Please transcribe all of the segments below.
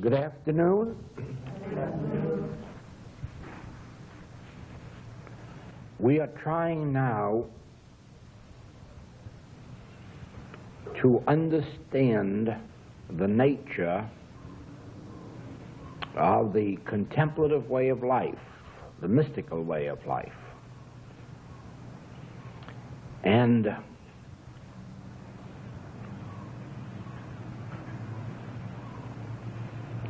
Good afternoon. We are trying now to understand the nature of the contemplative way of life, the mystical way of life. And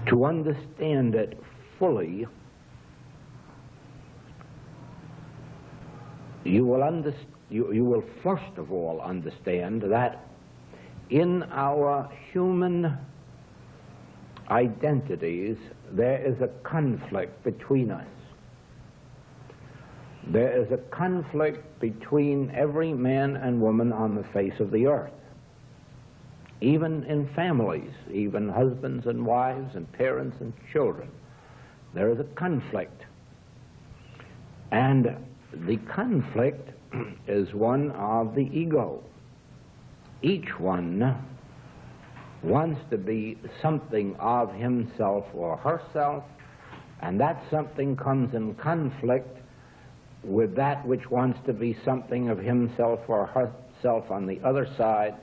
to understand it fully, you will first of all understand that in our human identities there is a conflict between us. There is a conflict between every man and woman on the face of the earth. Even in families, even husbands and wives and parents and children, there is a conflict. And the conflict is one of the ego. Each one wants to be something of himself or herself, and that something comes in conflict with that which wants to be something of himself or herself on the other side.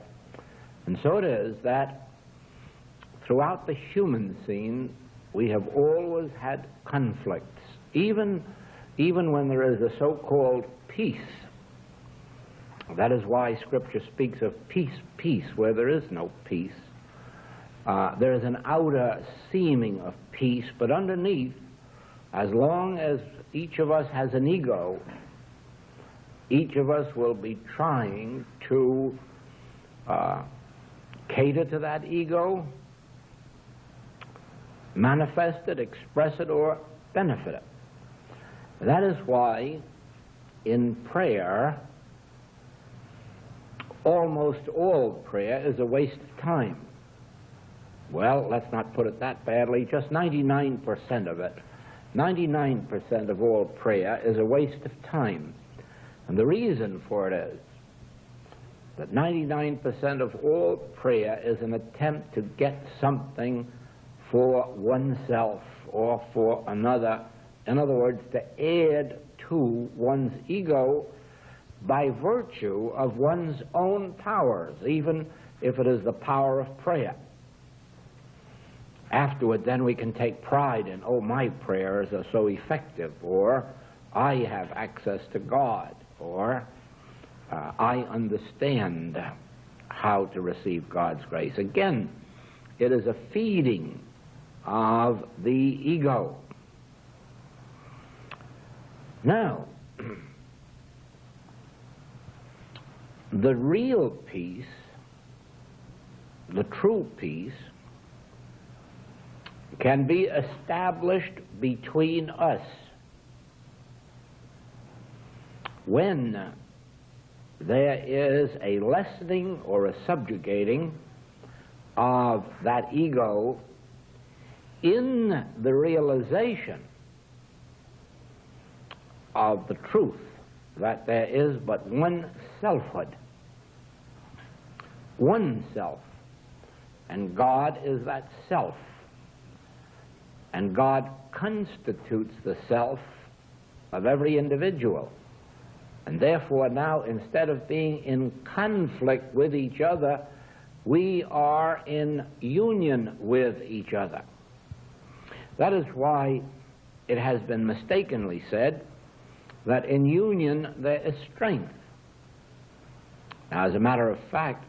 And so it is that throughout the human scene we have always had conflicts, even when there is a so-called peace. That is why Scripture speaks of peace, peace, where there is no peace. There is an outer seeming of peace, but underneath, as long as each of us has an ego, each of us will be trying to cater to that ego, manifest it, express it, or benefit it. That is why in prayer, almost all prayer is a waste of time. Well, let's not put it that badly, just 99% of it. 99% of all prayer is a waste of time. And the reason for it is that 99% of all prayer is an attempt to get something for oneself or for another. In other words, to add to one's ego by virtue of one's own powers, even if it is the power of prayer. Afterward, then we can take pride in, oh, my prayers are so effective, or I have access to God, or I understand how to receive God's grace. Again, it is a feeding of the ego. Now, the real peace, the true peace, can be established between us when there is a lessening or a subjugating of that ego in the realization of the truth that there is but one selfhood, one self, and God is that self. And God constitutes the self of every individual. And therefore now, instead of being in conflict with each other, we are in union with each other. That is why it has been mistakenly said that in union there is strength. Now, as a matter of fact,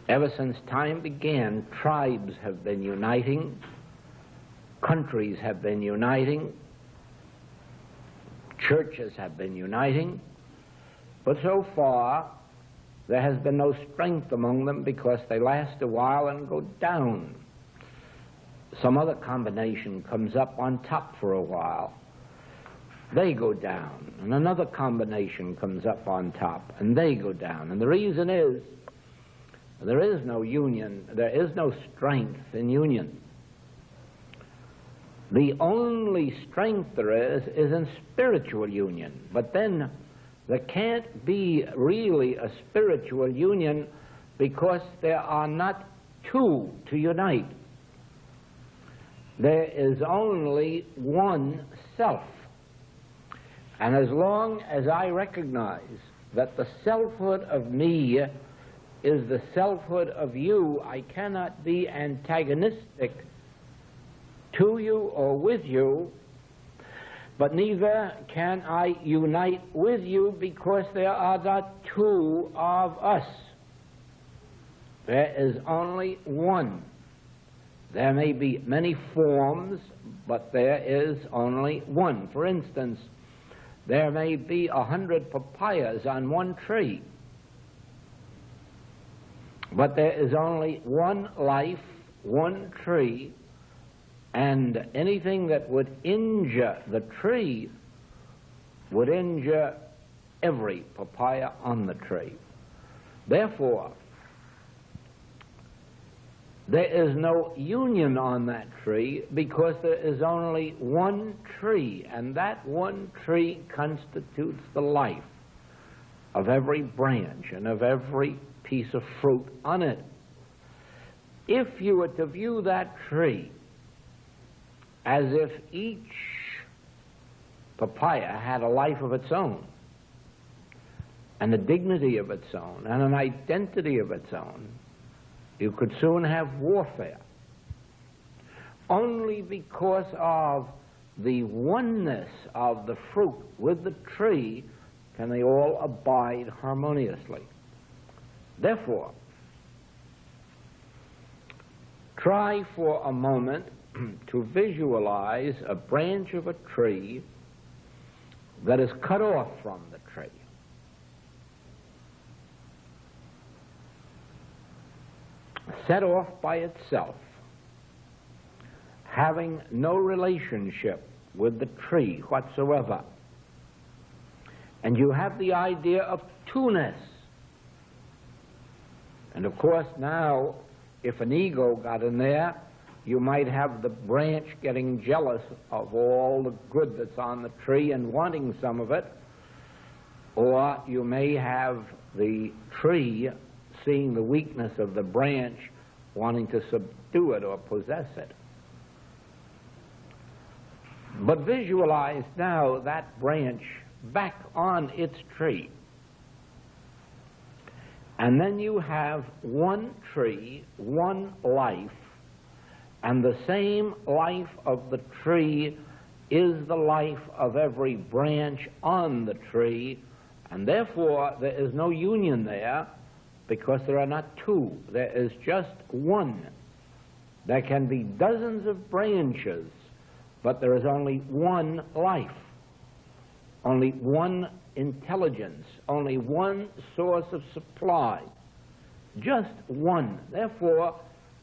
ever since time began, tribes have been uniting, countries have been uniting, churches have been uniting, but so far there has been no strength among them because they last a while and go down. Some other combination comes up on top for a while. They go down, and another combination comes up on top, and they go down. And the reason is there is no union, there is no strength in union. The only strength there is in spiritual union. But then there can't be really a spiritual union because there are not two to unite. there is only one self. And as long as I recognize that the selfhood of me is the selfhood of you, I cannot be antagonistic to you or with you, but neither can I unite with you, because there are not two of us. There is only one. There may be many forms, but there is only one. For instance, there may be 100 papayas on one tree, but there is only one life, one tree, and anything that would injure the tree would injure every papaya on the tree. Therefore, there is no union on that tree, because there is only one tree, and that one tree constitutes the life of every branch and of every piece of fruit on it. If you were to view that tree as if each papaya had a life of its own, and a dignity of its own, and an identity of its own, you could soon have warfare. Only because of the oneness of the fruit with the tree can they all abide harmoniously. Therefore, try for a moment to visualize a branch of a tree that is cut off from the tree. Set off by itself, having no relationship with the tree whatsoever. And you have the idea of two-ness. And of course now, if an ego got in there, you might have the branch getting jealous of all the good that's on the tree and wanting some of it, or you may have the tree seeing the weakness of the branch, wanting to subdue it or possess it. But visualize now that branch back on its tree. And then you have one tree, one life, and the same life of the tree is the life of every branch on the tree, and therefore there is no union there, because there are not two. There is just one. There can be dozens of branches, but there is only one life, only one intelligence, only one source of supply, just one. Therefore,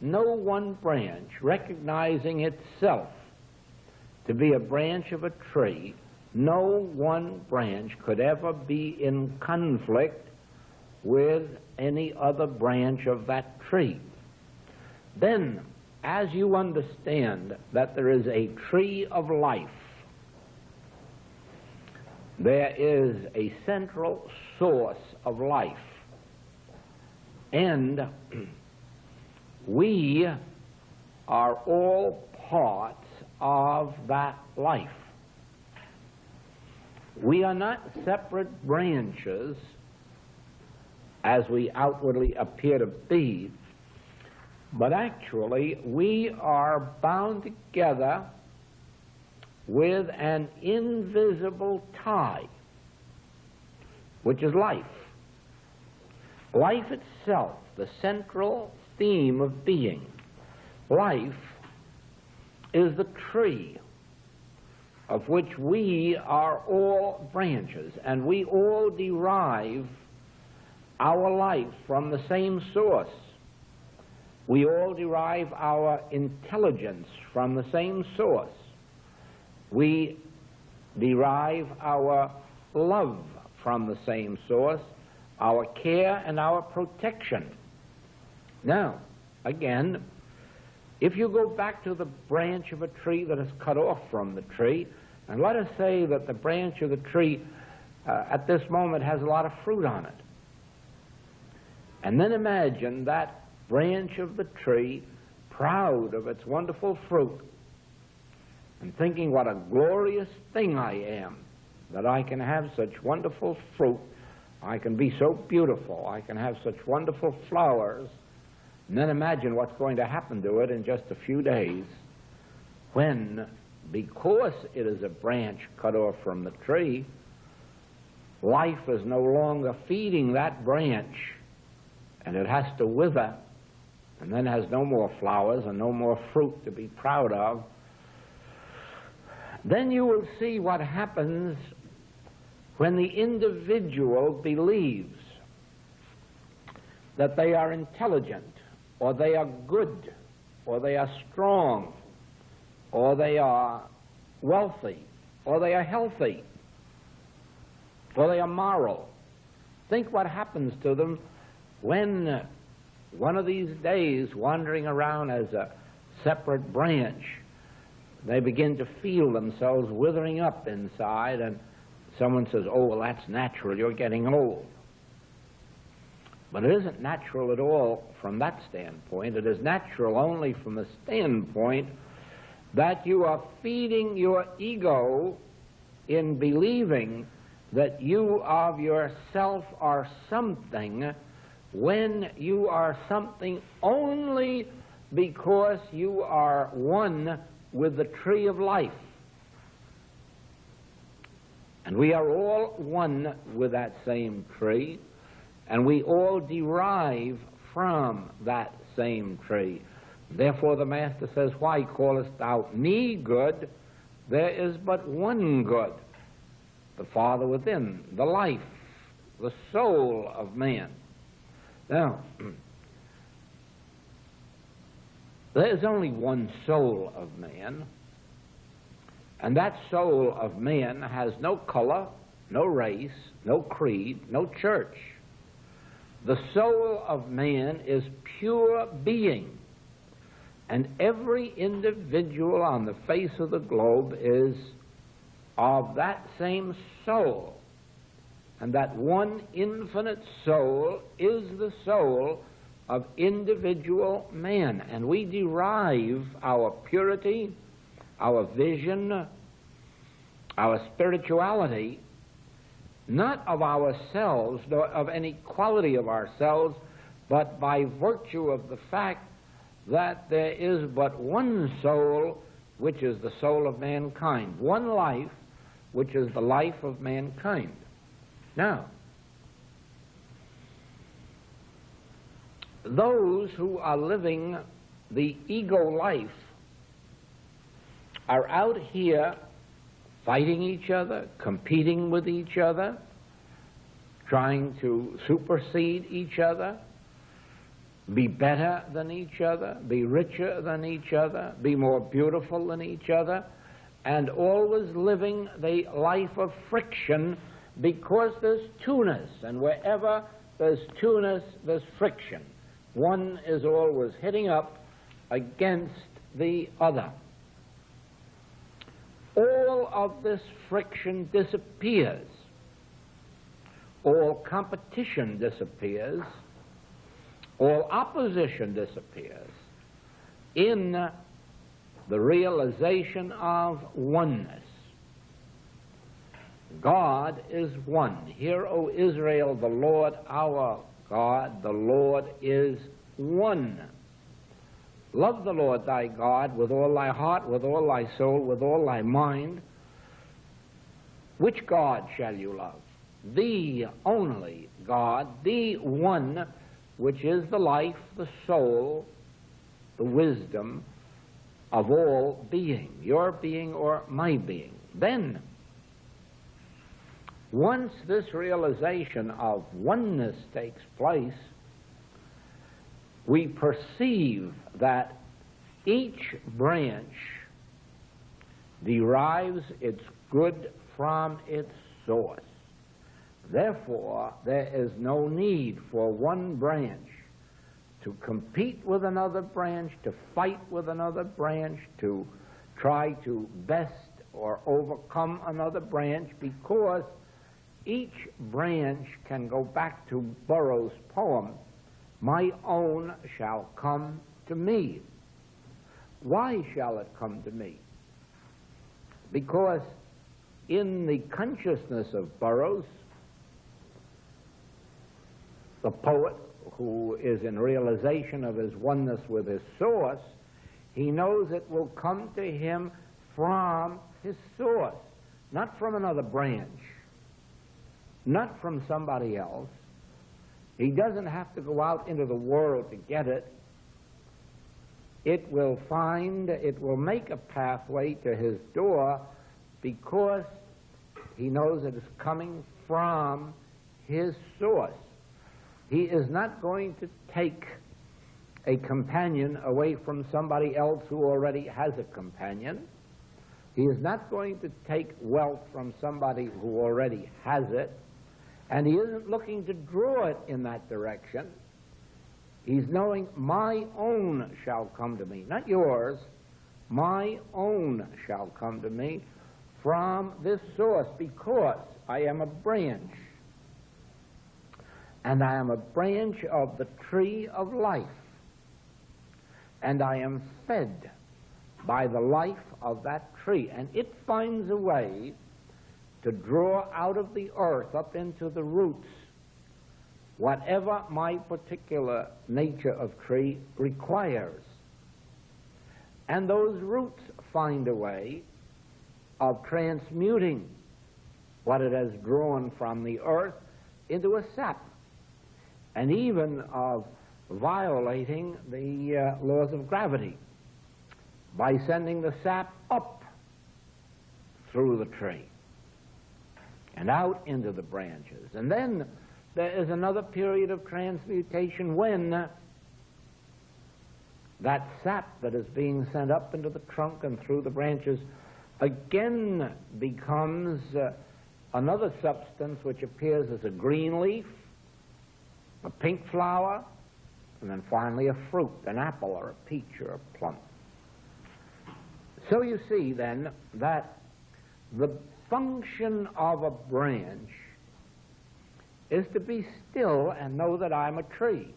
no one branch, recognizing itself to be a branch of a tree, no one branch could ever be in conflict with any other branch of that tree. Then, as you understand that there is a tree of life, there is a central source of life, and we are all parts of that life. We are not separate branches as we outwardly appear to be, but actually we are bound together with an invisible tie, which is life. Life itself, the central theme of being. Life is the tree of which we are all branches, and we all derive our life from the same source. We all derive our intelligence from the same source. We derive our love from the same source, our care and our protection. Now, again, if you go back to the branch of a tree that is cut off from the tree, and let us say that the branch of the tree at this moment has a lot of fruit on it. And then imagine that branch of the tree, proud of its wonderful fruit, and thinking what a glorious thing I am, that I can have such wonderful fruit, I can be so beautiful, I can have such wonderful flowers, and then imagine what's going to happen to it in just a few days when, because it is a branch cut off from the tree, life is no longer feeding that branch, and it has to wither, and then has no more flowers and no more fruit to be proud of. Then you will see what happens when the individual believes that they are intelligent, or they are good, or they are strong, or they are wealthy, or they are healthy, or they are moral. Think what happens to them when one of these days, wandering around as a separate branch, they begin to feel themselves withering up inside, and someone says, oh, well, that's natural, you're getting old. But it isn't natural at all from that standpoint. It is natural only from the standpoint that you are feeding your ego in believing that you of yourself are something when you are something only because you are one with the tree of life. And we are all one with that same tree, and we all derive from that same tree. Therefore the Master says, why callest thou me good? There is but one good, the Father within, the life, the soul of man. Now, there is only one soul of man, and that soul of man has no color, no race, no creed, no church. The soul of man is pure being, and every individual on the face of the globe is of that same soul. And that one infinite soul is the soul of individual man. And we derive our purity, our vision, our spirituality, not of ourselves, nor of any quality of ourselves, but by virtue of the fact that there is but one soul, which is the soul of mankind, one life, which is the life of mankind. Now, those who are living the ego life are out here fighting each other, competing with each other, trying to supersede each other, be better than each other, be richer than each other, be more beautiful than each other, and always living the life of friction, because there's two-ness, and wherever there's two-ness, there's friction. One is always hitting up against the other. All of this friction disappears. All competition disappears. All opposition disappears in the realization of oneness. God is one. Hear, O Israel, the Lord our God, the Lord is one. Love the Lord thy God with all thy heart, with all thy soul, with all thy mind. Which God shall you love? The only God, the one, which is the life, the soul, the wisdom of all being, your being or my being. Then, once this realization of oneness takes place, we perceive that each branch derives its good from its source. Therefore, there is no need for one branch to compete with another branch, to fight with another branch, to try to best or overcome another branch, because each branch can go back to Burroughs' poem, my own shall come to me. Why shall it come to me? because in the consciousness of Burroughs, the poet who is in realization of his oneness with his source, he knows it will come to him from his source, not from another branch, not from somebody else. He doesn't have to go out into the world to get it. It will make a pathway to his door because he knows it is coming from his source. He is not going to take a companion away from somebody else who already has a companion. He is not going to take wealth from somebody who already has it, and he isn't looking to draw it in that direction. He's knowing my own shall come to me, not yours. My own shall come to me from this source because I am a branch. And I am a branch of the tree of life. And I am fed by the life of that tree. And it finds a way to draw out of the earth up into the roots whatever my particular nature of tree requires. And those roots find a way of transmuting what it has drawn from the earth into a sap, and even of violating the laws of gravity by sending the sap up through the tree and out into the branches. And then there is another period of transmutation when that sap that is being sent up into the trunk and through the branches again becomes another substance which appears as a green leaf, a pink flower, and then finally a fruit, an apple or a peach or a plum. So you see then that the function of a branch is to be still and know that I'm a tree.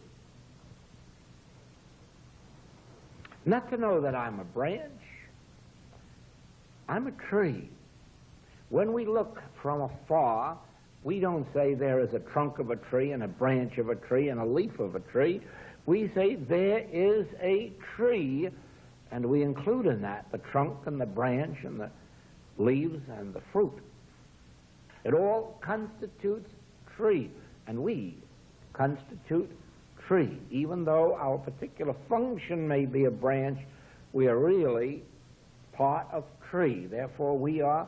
Not to know that I'm a branch. I'm a tree. When we look from afar, we don't say there is a trunk of a tree and a branch of a tree and a leaf of a tree. We say there is a tree, and we include in that the trunk and the branch and the leaves and the fruit. It all constitutes tree, and we constitute tree. Even though our particular function may be a branch, we are really part of tree. Therefore, we are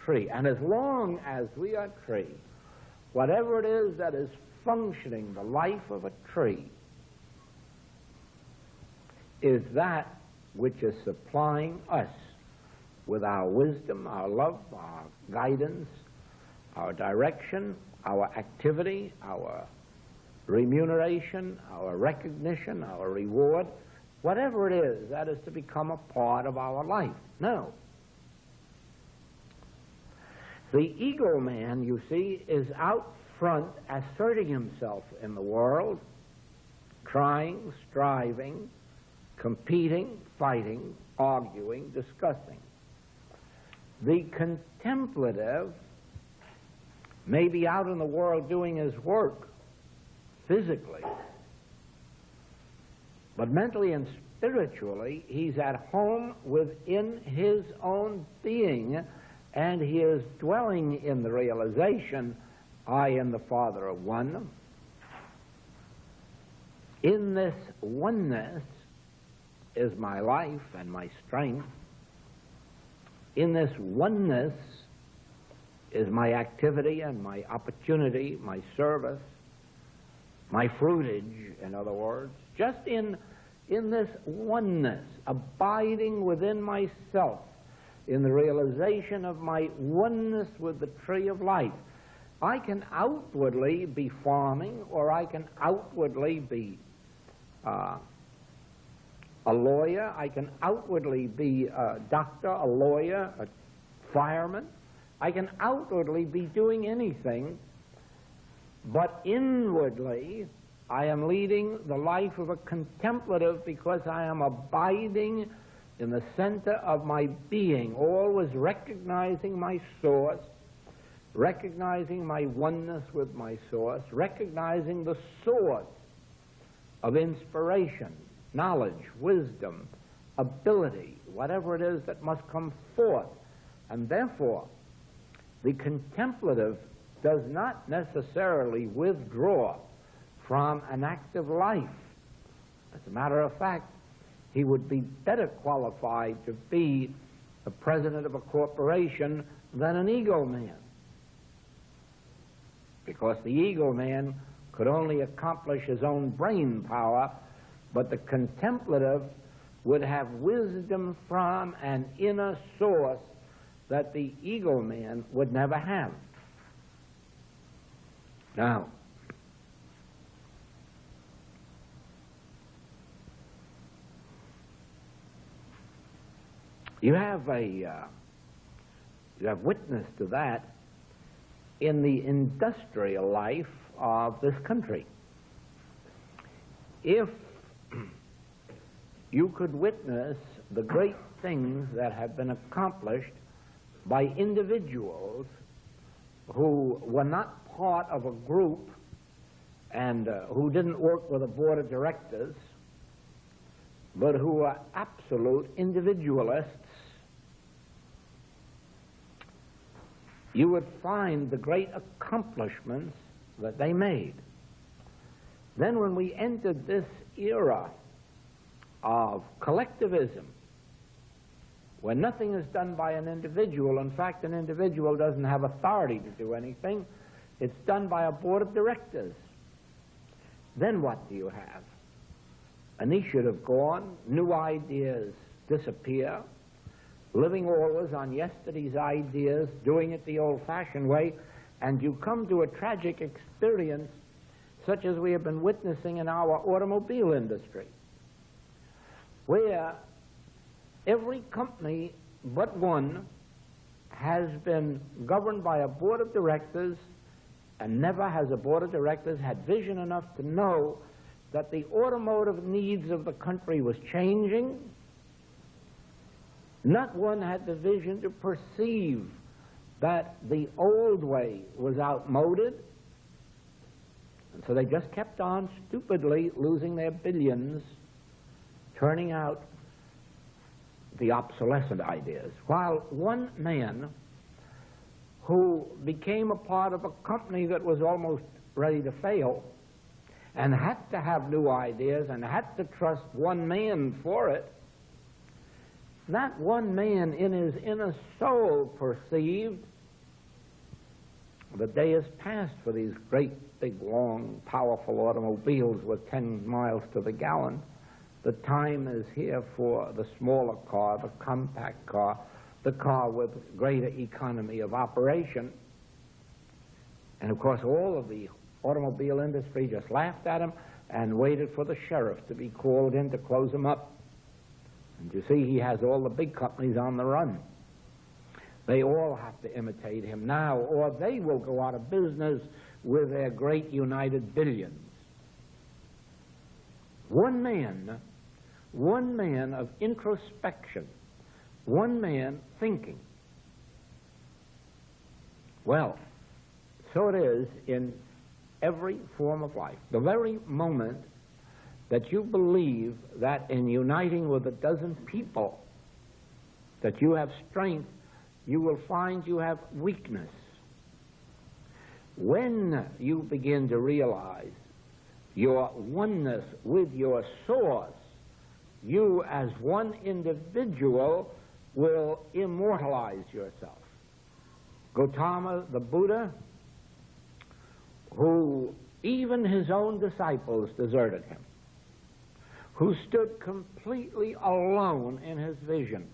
tree. And as long as we are tree, whatever it is that is functioning, the life of a tree, is that which is supplying us with our wisdom, our love, our guidance, our direction, our activity, our remuneration, our recognition, our reward, whatever it is that is to become a part of our life. No. The ego man, you see, is out front asserting himself in the world, trying, striving, competing, fighting, arguing, discussing. The contemplative may be out in the world doing his work physically, but mentally and spiritually he's at home within his own being, and he is dwelling in the realization, I and the Father are one. In this oneness is my life and my strength. In this oneness is my activity and my opportunity, my service, my fruitage, in other words. Just in this oneness, abiding within myself, in the realization of my oneness with the tree of life, I can outwardly be farming, or I can outwardly be a lawyer, I can outwardly be a doctor, a lawyer, a fireman. I can outwardly be doing anything, but inwardly I am leading the life of a contemplative because I am abiding in the center of my being, always recognizing my source, recognizing my oneness with my source, recognizing the source of inspiration, knowledge, wisdom, ability, whatever it is that must come forth. And therefore, the contemplative does not necessarily withdraw from an active life. As a matter of fact, he would be better qualified to be the president of a corporation than an ego man, because the ego man could only accomplish his own brain power, but the contemplative would have wisdom from an inner source that the ego man would never have. Now, you have witness to that in the industrial life of this country. If you could witness the great things that have been accomplished by individuals who were not part of a group and who didn't work with a board of directors, but who were absolute individualists, you would find the great accomplishments that they made. Then when we entered this era of collectivism, where nothing is done by an individual, in fact, an individual doesn't have authority to do anything, it's done by a board of directors, then what do you have? Initiative gone, new ideas disappear, living always on yesterday's ideas, doing it the old-fashioned way, and you come to a tragic experience such as we have been witnessing in our automobile industry, where every company but one has been governed by a board of directors, and never has a board of directors had vision enough to know that the automotive needs of the country was changing. Not one had the vision to perceive that the old way was outmoded, and so they just kept on stupidly losing their billions, turning out the obsolescent ideas. While one man who became a part of a company that was almost ready to fail and had to have new ideas and had to trust one man for it, that one man in his inner soul perceived the day is past for these great, big, long, powerful automobiles with 10 miles to the gallon. The time is here for the smaller car, the compact car, the car with greater economy of operation. And of course, all of the automobile industry just laughed at him and waited for the sheriff to be called in to close him up. And you see, he has all the big companies on the run. They all have to imitate him now, or they will go out of business with their great united billions. One man of introspection, one man thinking. Well, so it is in every form of life. The very moment that you believe that in uniting with a dozen people that you have strength, you will find you have weakness. When you begin to realize your oneness with your source, you as one individual will immortalize yourself. Gautama, the Buddha, who even his own disciples deserted him, who stood completely alone in his vision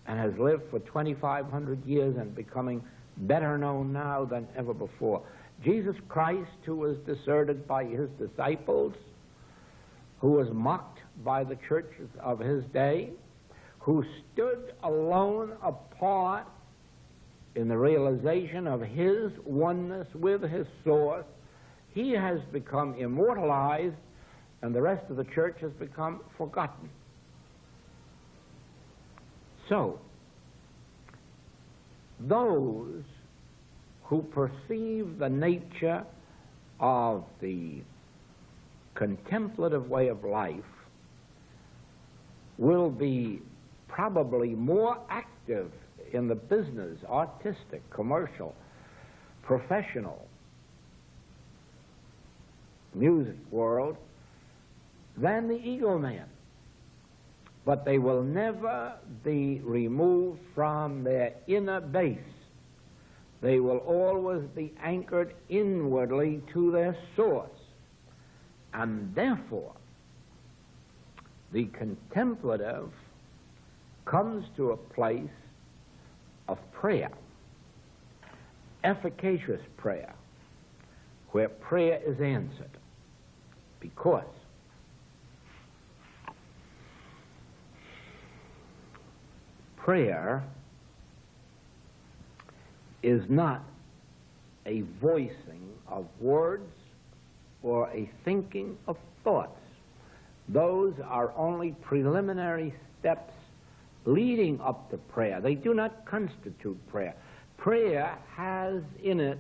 and has lived for 2,500 years and becoming better known now than ever before. Jesus Christ, who was deserted by his disciples, who was mocked by the churches of his day, who stood alone apart in the realization of his oneness with his source, he has become immortalized, and the rest of the church has become forgotten. So, those who perceive the nature of the contemplative way of life will be probably more active in the business, artistic, commercial, professional, music world than the ego man. But they will never be removed from their inner base. They will always be anchored inwardly to their source. And therefore, the contemplative comes to a place of prayer, efficacious prayer, where prayer is answered. Because prayer is not a voicing of words or a thinking of thoughts. Those are only preliminary steps leading up to prayer. They do not constitute prayer. Prayer has in it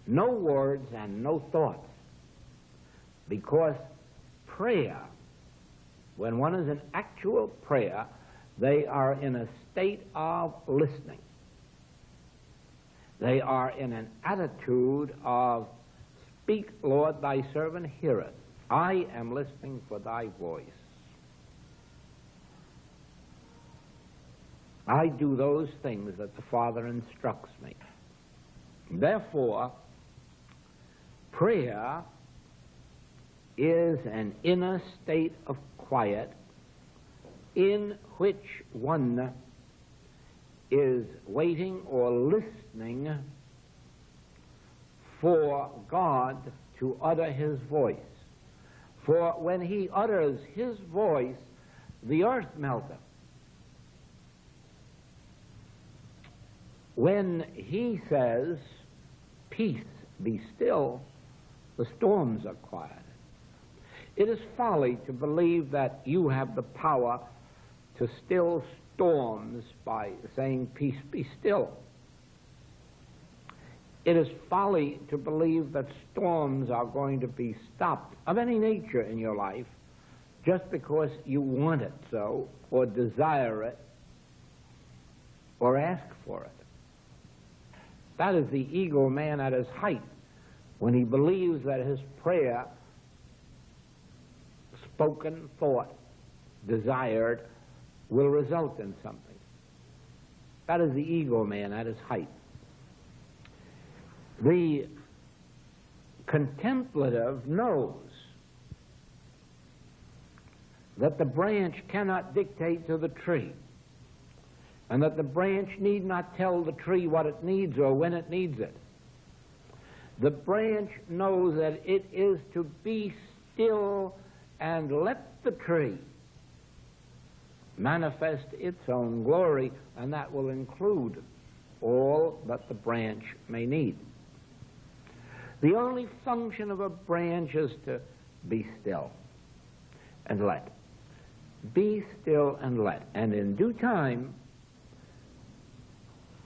no words and no thoughts, because prayer, when one is in actual prayer, they are in a state of listening. They are in an attitude of, "Speak, Lord, thy servant heareth. I am listening for thy voice. I do those things that the Father instructs me." Therefore, prayer is an inner state of quiet in which one is waiting or listening for God to utter his voice. For when he utters his voice, the earth melteth. When he says, "Peace, be still," the storms are quieted. It is folly to believe that you have the power to still storms by saying, "Peace, be still." It is folly to believe that storms are going to be stopped of any nature in your life just because you want it so, or desire it, or ask for it. That is the ego man at his height, when he believes that his prayer, spoken, thought, desired, will result in something. That is the ego man at his height. The contemplative knows that the branch cannot dictate to the tree, and that the branch need not tell the tree what it needs or when it needs it. The branch knows that it is to be still and let the tree manifest its own glory, and that will include all that the branch may need. The only function of a branch is to be still and let. Be still and let. And in due time,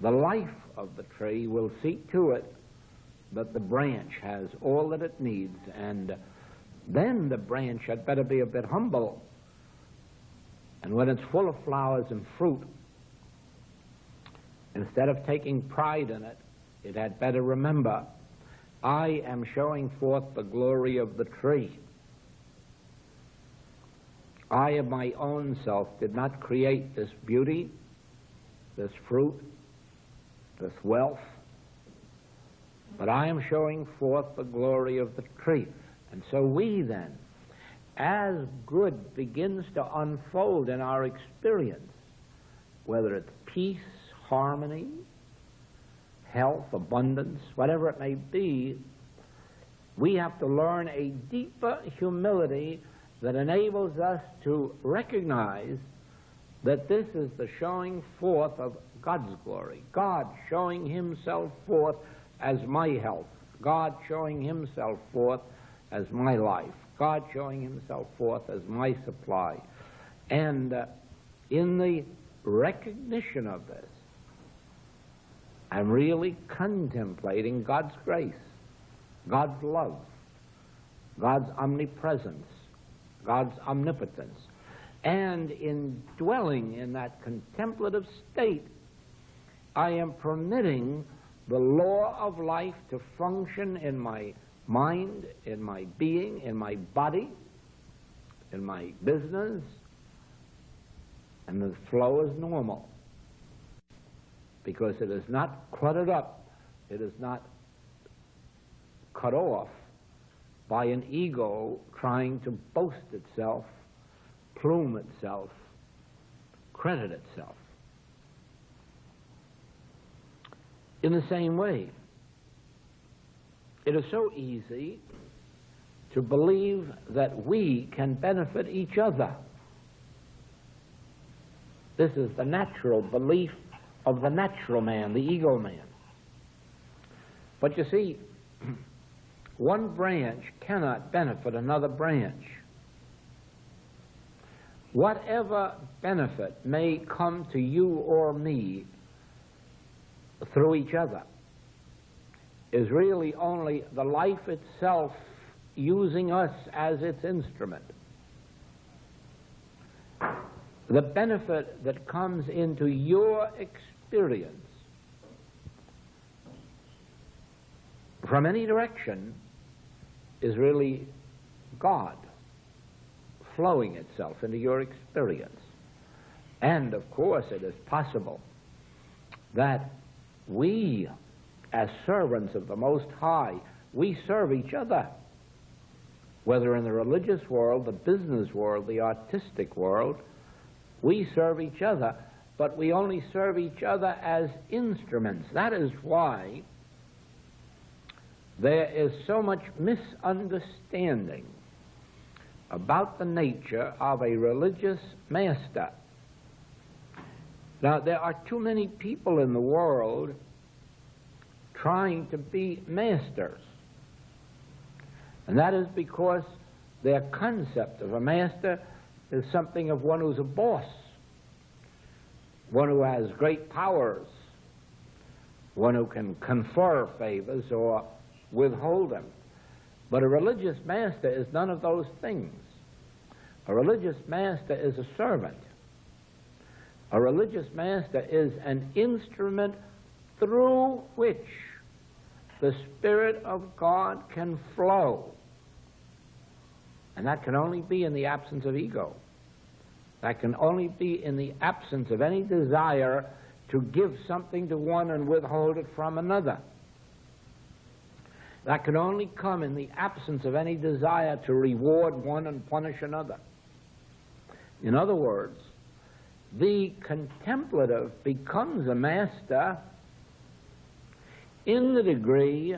the life of the tree will see to it that the branch has all that it needs, and then the branch had better be a bit humble. And when it's full of flowers and fruit, instead of taking pride in it, it had better remember, I am showing forth the glory of the tree. I of my own self did not create this beauty, this fruit, this wealth, but I am showing forth the glory of the tree. And so we then, as good begins to unfold in our experience, whether it's peace, harmony, health, abundance, whatever it may be, we have to learn a deeper humility that enables us to recognize that this is the showing forth of God's glory. God showing himself forth as my health. God showing himself forth as my life. God showing himself forth as my supply. And in the recognition of this, I'm really contemplating God's grace, God's love, God's omnipresence, God's omnipotence. And in dwelling in that contemplative state, I am permitting the law of life to function in my mind, in my being, in my body, in my business, and the flow is normal. Because it is not cluttered up, it is not cut off by an ego trying to boast itself, plume itself, credit itself. In the same way, it is so easy to believe that we can benefit each other. This is the natural belief of the natural man, the ego man. But you see, one branch cannot benefit another branch. Whatever benefit may come to you or me through each other is really only the life itself using us as its instrument. The benefit that comes into your experience from any direction is really God flowing itself into your experience. And of course it is possible that we, as servants of the Most High, we serve each other, whether in the religious world, the business world, the artistic world. We serve each other, but we only serve each other as instruments. That is why there is so much misunderstanding about the nature of a religious master. Now, there are too many people in the world trying to be masters. And that is because their concept of a master is something of one who's a boss, one who has great powers, one who can confer favors or withhold them. But a religious master is none of those things. A religious master is a servant. A religious master is an instrument through which the Spirit of God can flow. And that can only be in the absence of ego. That can only be in the absence of any desire to give something to one and withhold it from another. That can only come in the absence of any desire to reward one and punish another. In other words, the contemplative becomes a master in the degree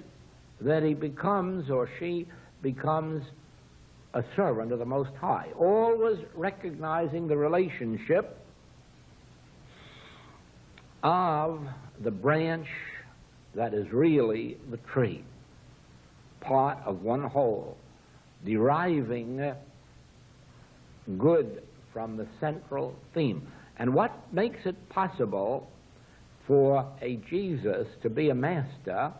that he becomes or she becomes a servant of the Most High, always recognizing the relationship of the branch that is really the tree, part of one whole, deriving good from the central theme. And what makes it possible for a Jesus to be a master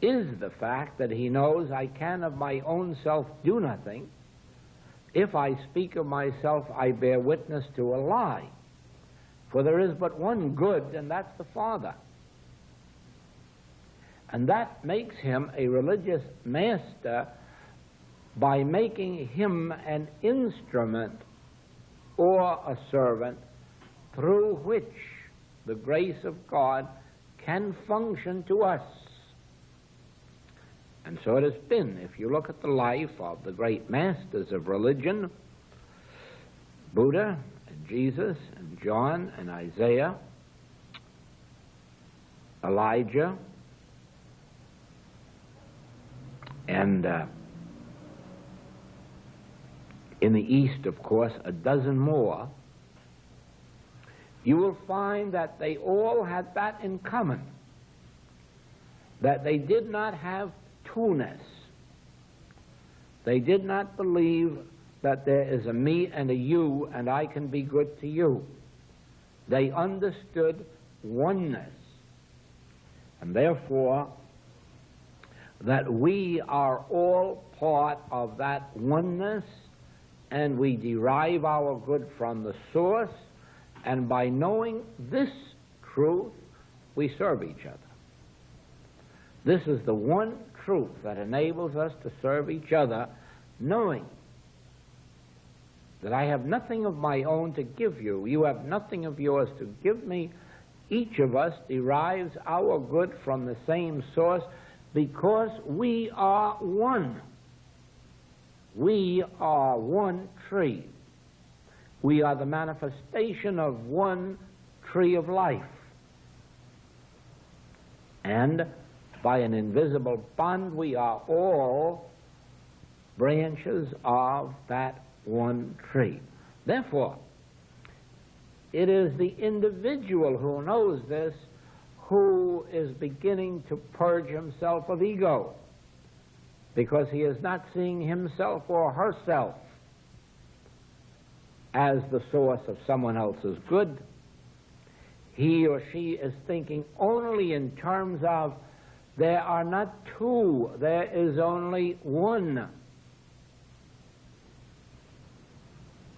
is the fact that he knows I can of my own self do nothing. If I speak of myself, I bear witness to a lie. For there is but one good, and that's the Father. And that makes him a religious master by making him an instrument or a servant through which the grace of God can function to us. And so it has been. If you look at the life of the great masters of religion, Buddha and Jesus and John and Isaiah, Elijah, and in the East, of course, a dozen more, you will find that they all had that in common, that they did not have two-ness. They did not believe that there is a me and a you, and I can be good to you. They understood oneness. And therefore, that we are all part of that oneness, and we derive our good from the source, and by knowing this truth, we serve each other. This is the one truth that enables us to serve each other, knowing that I have nothing of my own to give you, you have nothing of yours to give me. Each of us derives our good from the same source because we are one. We are one tree. We are the manifestation of one tree of life. And by an invisible bond, we are all branches of that one tree. Therefore, it is the individual who knows this who is beginning to purge himself of ego, because he is not seeing himself or herself as the source of someone else's good. He or she is thinking only in terms of there are not two, there is only one.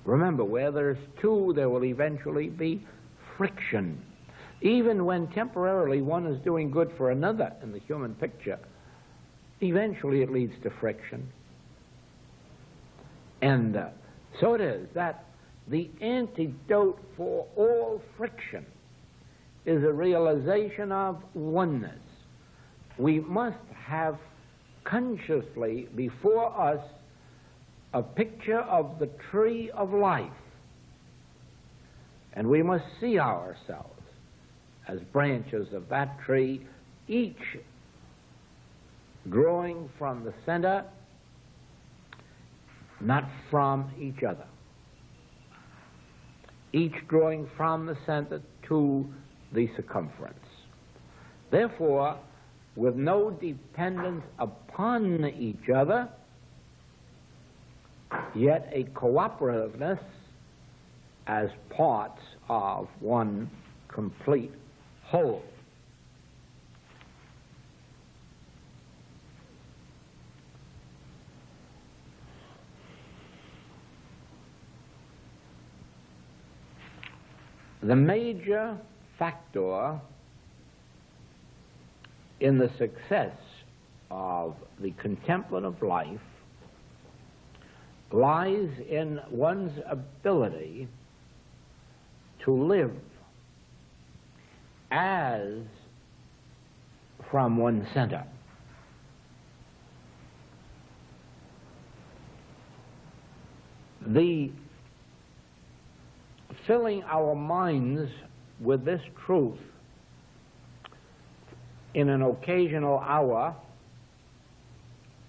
Remember, where there's two, there will eventually be friction. Even when temporarily one is doing good for another in the human picture, eventually it leads to friction. And so it is that the antidote for all friction is a realization of oneness. We must have consciously before us a picture of the tree of life, and we must see ourselves as branches of that tree, each growing from the center, not from each other. Each growing from the center to the circumference. Therefore, with no dependence upon each other, yet a cooperativeness as parts of one complete whole. The major factor in the success of the contemplative life lies in one's ability to live as from one center. The filling our minds with this truth in an occasional hour,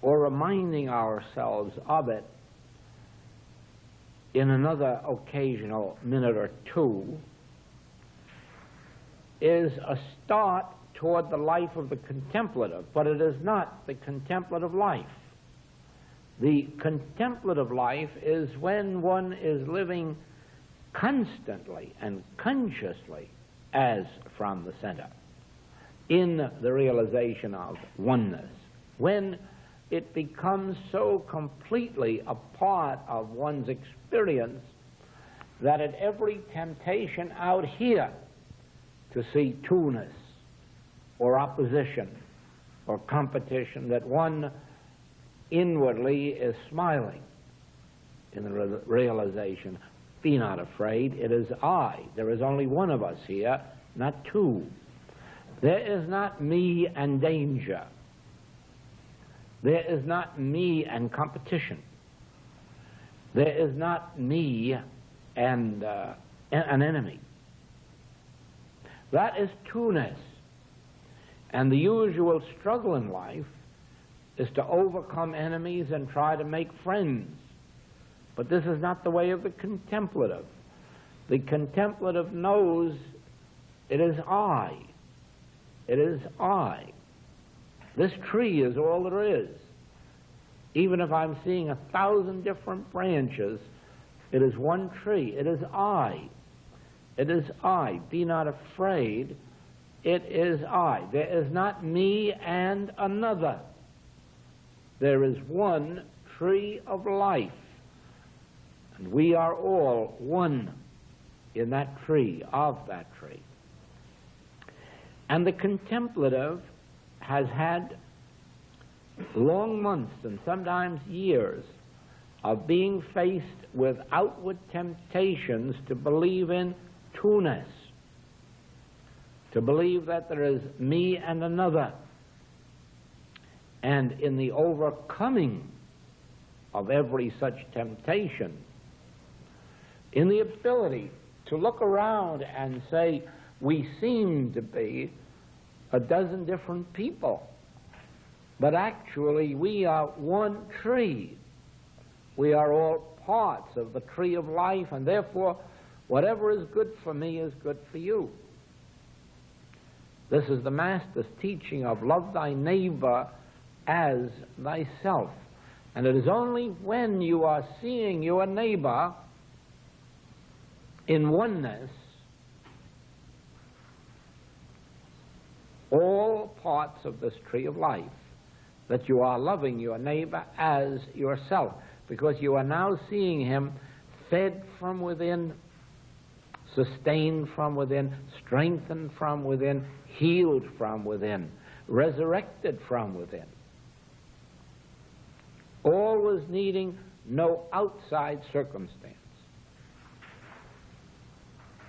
or reminding ourselves of it in another occasional minute or two, is a start toward the life of the contemplative, but it is not the contemplative life. The contemplative life is when one is living constantly and consciously as from the center, in the realization of oneness, when it becomes so completely a part of one's experience that at every temptation out here to see two-ness or opposition or competition, that one inwardly is smiling in the realization, be not afraid, it is I. There is only one of us here, not two. There is not me and danger. There is not me and competition. There is not me and an enemy. That is two-ness. And the usual struggle in life is to overcome enemies and try to make friends. But this is not the way of the contemplative. The contemplative knows it is I. It is I. This tree is all there is. Even if I'm seeing 1,000 different branches, it is one tree. It is I. It is I. Be not afraid. It is I. There is not me and another. There is one tree of life, and we are all one in that tree, of that tree. And the contemplative has had long months and sometimes years of being faced with outward temptations to believe in two-ness, to believe that there is me and another. And in the overcoming of every such temptation, in the ability to look around and say, we seem to be a dozen different people, but actually we are one tree. We are all parts of the tree of life, and therefore whatever is good for me is good for you. This is the Master's teaching of love thy neighbor as thyself. And it is only when you are seeing your neighbor in oneness, all parts of this tree of life, that you are loving your neighbor as yourself, because you are now seeing him fed from within, sustained from within, strengthened from within, healed from within, resurrected from within. Always needing no outside circumstance.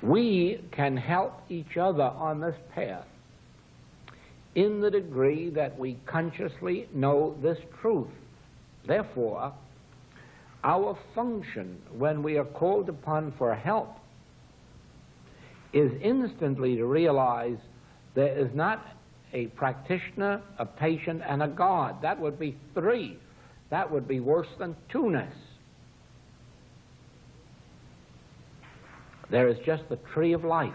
We can help each other on this path in the degree that we consciously know this truth. Therefore, our function when we are called upon for help is instantly to realize there is not a practitioner, a patient, and a God. That would be three. That would be worse than two-ness. There is just the tree of life.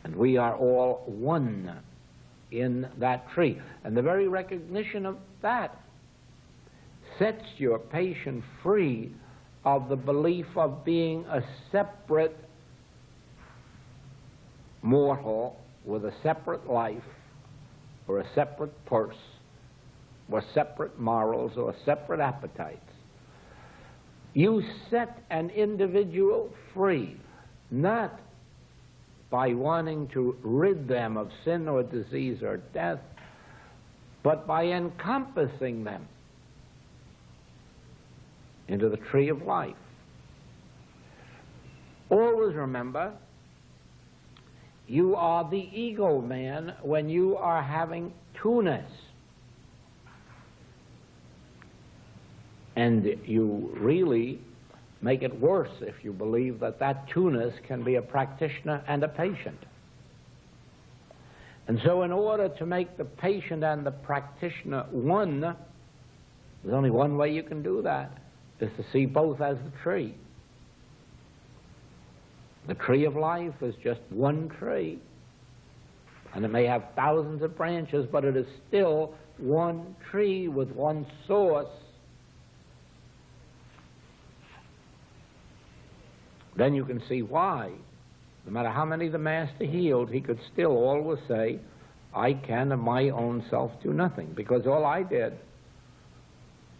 And we are all one in that tree. And the very recognition of that sets your patient free of the belief of being a separate mortal with a separate life, or a separate purse, or separate morals, or separate appetites. You set an individual free, not by wanting to rid them of sin or disease or death, but by encompassing them into the tree of life. Always remember, you are the ego man when you are having two-ness. And you really make it worse if you believe that that two-ness can be a practitioner and a patient. And so in order to make the patient and the practitioner one, there's only one way you can do that, is to see both as the tree. The tree of life is just one tree. And it may have thousands of branches, but it is still one tree with one source. Then you can see why, no matter how many the Master healed, he could still always say, I can of my own self do nothing, because all I did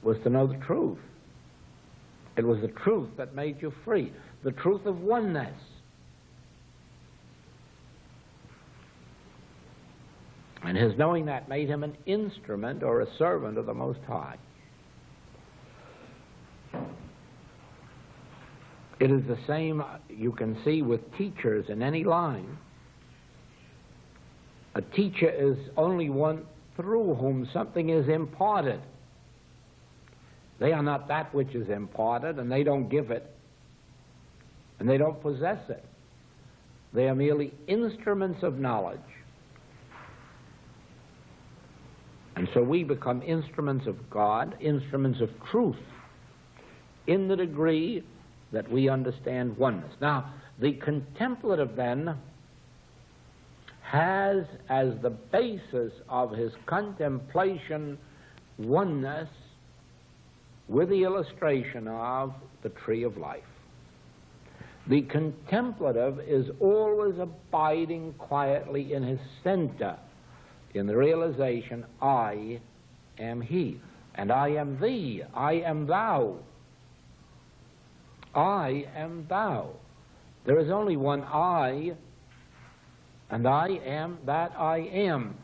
was to know the truth. It was the truth that made you free, the truth of oneness. And his knowing that made him an instrument or a servant of the Most High. It is the same you can see with teachers in any line. A teacher is only one through whom something is imparted. They are not that which is imparted, and they don't give it, and they don't possess it. They are merely instruments of knowledge. And so we become instruments of God, instruments of truth, in the degree that we understand oneness. Now, the contemplative then has as the basis of his contemplation oneness with the illustration of the tree of life. The contemplative is always abiding quietly in his center, in the realization, I am he, and I am thee, I am thou. I am thou. There is only one I, and I am that I am.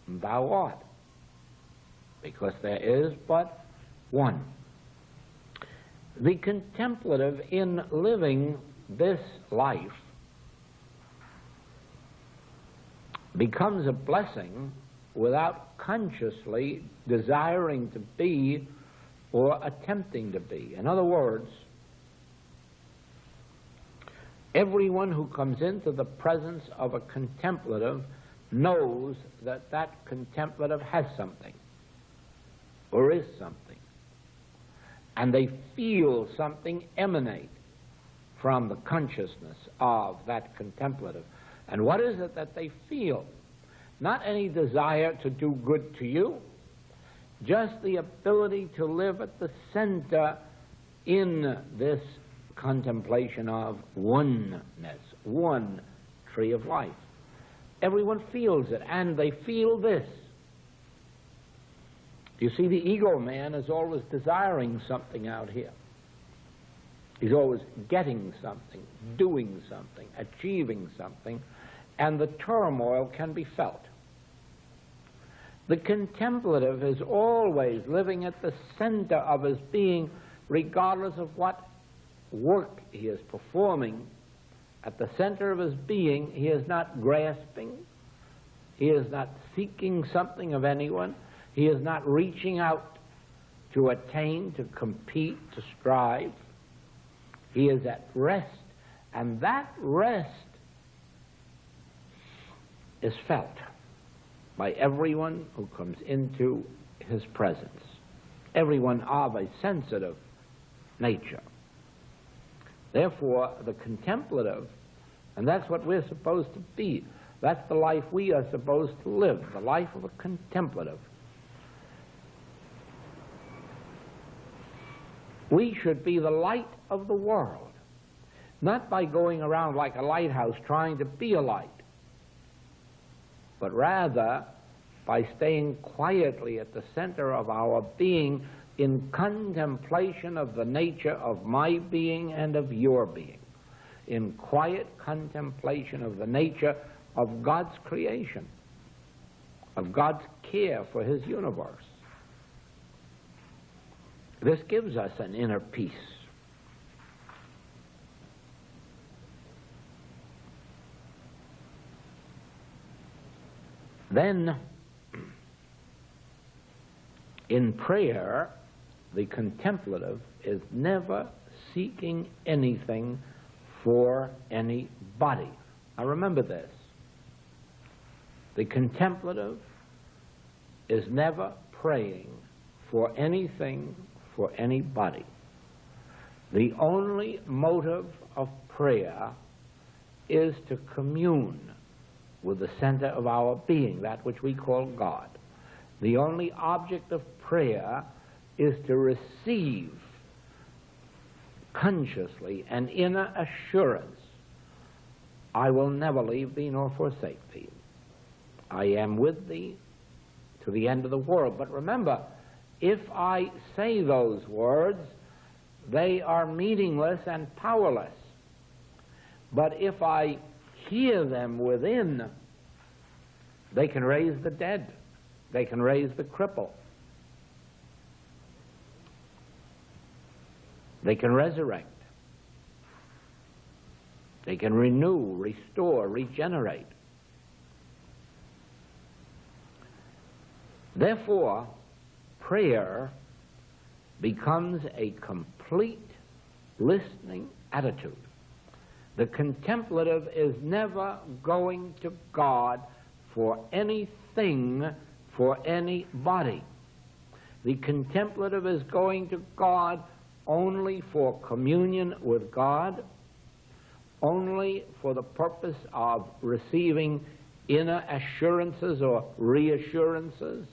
Thou art. Because there is but one. The contemplative, in living this life, becomes a blessing without consciously desiring to be or attempting to be. In other words, everyone who comes into the presence of a contemplative knows that that contemplative has something, or is something. And they feel something emanate from the consciousness of that contemplative. And what is it that they feel? Not any desire to do good to you, just the ability to live at the center in this contemplation of oneness, one tree of life. Everyone feels it, and they feel this. You see, the ego man is always desiring something out here. He's always getting something, doing something, achieving something, and the turmoil can be felt. The contemplative is always living at the center of his being, regardless of what work he is performing. At the center of his being, he is not grasping, he is not seeking something of anyone, he is not reaching out to attain, to compete, to strive. He is at rest, and that rest is felt by everyone who comes into his presence, everyone of a sensitive nature. Therefore, the contemplative, and that's what we're supposed to be, that's the life we are supposed to live, the life of a contemplative. We should be the light of the world, not by going around like a lighthouse trying to be a light, but rather by staying quietly at the center of our being in contemplation of the nature of my being and of your being, in quiet contemplation of the nature of God's creation, of God's care for his universe. This gives us an inner peace. Then, in prayer, the contemplative is never seeking anything for anybody. Now remember this. The contemplative is never praying for anything for anybody. The only motive of prayer is to commune with the center of our being, that which we call God. The only object of prayer is to receive consciously an inner assurance, I will never leave thee nor forsake thee. I am with thee to the end of the world. But remember, if I say those words, they are meaningless and powerless. But if I hear them within, they can raise the dead. They can raise the cripple. They can resurrect. They can renew, restore, regenerate. Therefore, prayer becomes a complete listening attitude. The contemplative is never going to God for anything, for anybody. The contemplative is going to God only for communion with God, only for the purpose of receiving inner assurances or reassurances,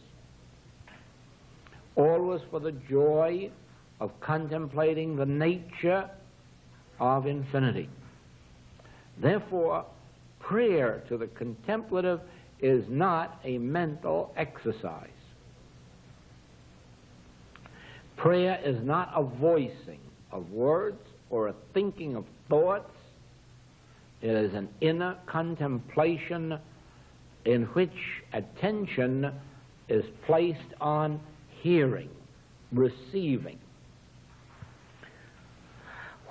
always for the joy of contemplating the nature of infinity. Therefore, prayer to the contemplative is not a mental exercise. Prayer is not a voicing of words or a thinking of thoughts. It is an inner contemplation in which attention is placed on hearing, receiving.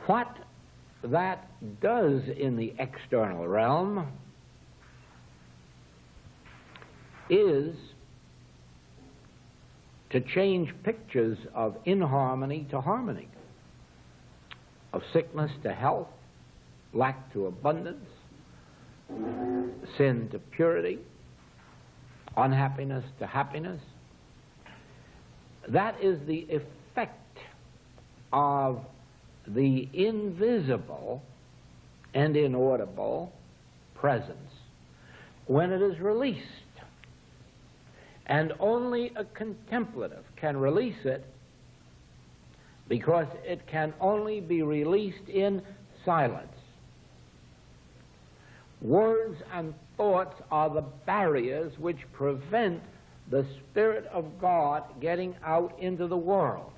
What that does in the external realm is to change pictures of inharmony to harmony, of sickness to health, lack to abundance, sin to purity, unhappiness to happiness. That is the effect of the invisible and inaudible presence when it is released. And only a contemplative can release it, because it can only be released in silence. Words and thoughts are the barriers which prevent the Spirit of God getting out into the world.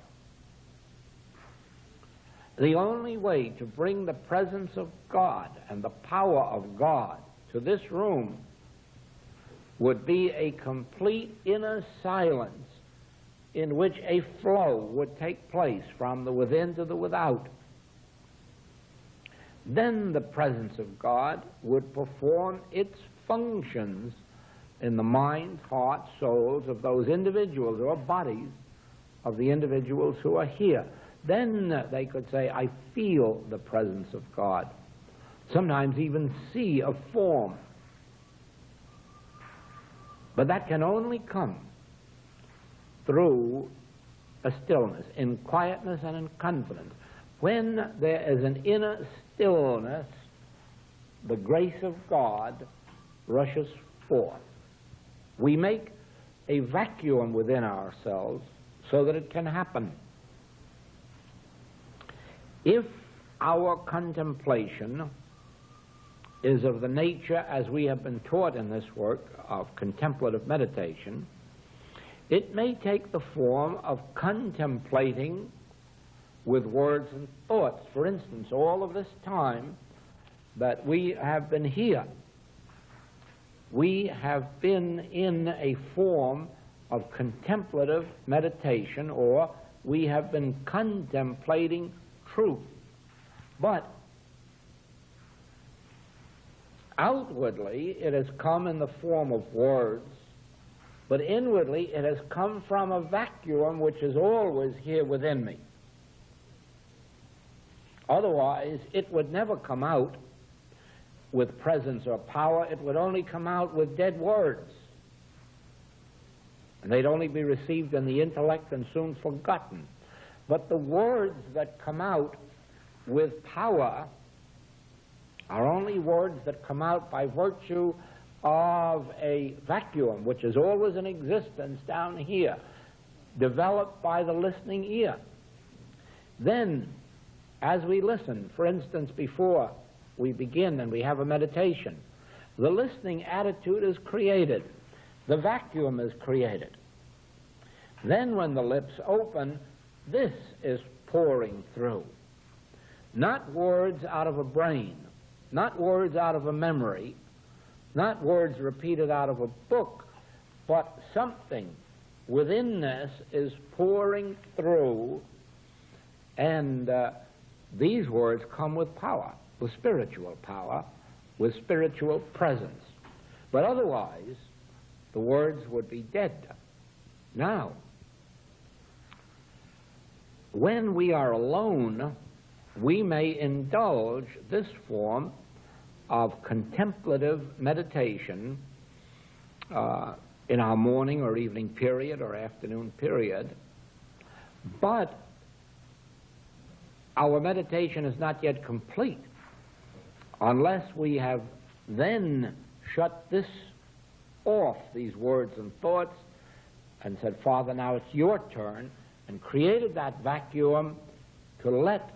The only way to bring the presence of God and the power of God to this room would be a complete inner silence in which a flow would take place from the within to the without. Then the presence of God would perform its functions in the minds, hearts, souls of those individuals or bodies of the individuals who are here. Then they could say, I feel the presence of God. Sometimes even see a form. But that can only come through a stillness, in quietness and in confidence. When there is an inner stillness, the grace of God rushes forth. We make a vacuum within ourselves so that it can happen. If our contemplation is of the nature, as we have been taught in this work, of contemplative meditation, it may take the form of contemplating with words and thoughts. For instance, all of this time that we have been here, we have been in a form of contemplative meditation, or we have been contemplating truth. But outwardly it has come in the form of words, but inwardly it has come from a vacuum which is always here within me. Otherwise, it would never come out with presence or power. It would only come out with dead words. And they'd only be received in the intellect and soon forgotten. But the words that come out with power are only words that come out by virtue of a vacuum, which is always in existence down here, developed by the listening ear. Then, as we listen, for instance, before we begin and we have a meditation, the listening attitude is created. The vacuum is created. Then when the lips open, this is pouring through. Not words out of a brain, not words out of a memory, not words repeated out of a book, but something within this is pouring through, and these words come with power, with spiritual power, with spiritual presence. But otherwise, the words would be dead. Now, when we are alone, we may indulge this form of contemplative meditation in our morning or evening period or afternoon period, but our meditation is not yet complete unless we have then shut this off, these words and thoughts, and said, Father, now it's your turn, and created that vacuum to let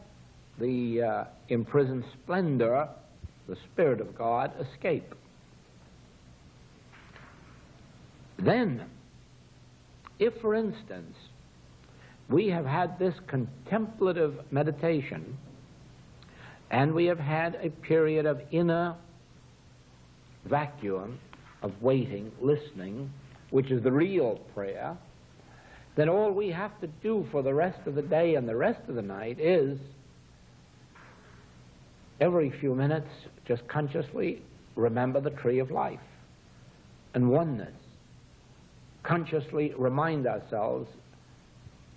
the imprisoned splendor the Spirit of God, escape. Then, if, for instance, we have had this contemplative meditation, and we have had a period of inner vacuum, of waiting, listening, which is the real prayer, then all we have to do for the rest of the day and the rest of the night is, every few minutes, just consciously remember the tree of life and oneness. Consciously remind ourselves,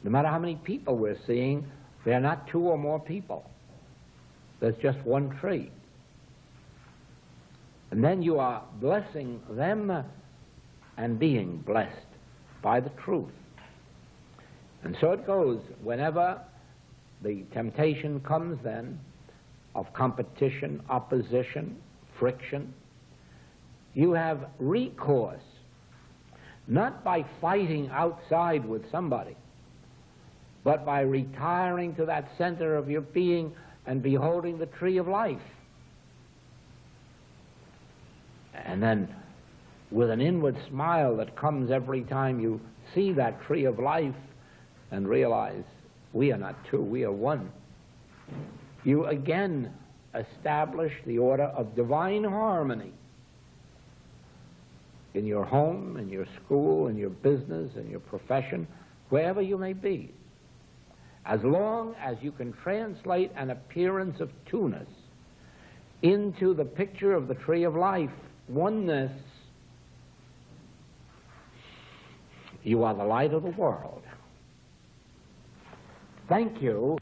no matter how many people we're seeing, they are not two or more people. There's just one tree. And then you are blessing them and being blessed by the truth. And so it goes, whenever the temptation comes then of competition, opposition, friction, you have recourse, not by fighting outside with somebody, but by retiring to that center of your being and beholding the tree of life. And then, with an inward smile that comes every time you see that tree of life and realize we are not two, we are one, you again establish the order of divine harmony in your home, in your school, in your business, in your profession, wherever you may be. As long as you can translate an appearance of two-ness into the picture of the tree of life, oneness, you are the light of the world. Thank you.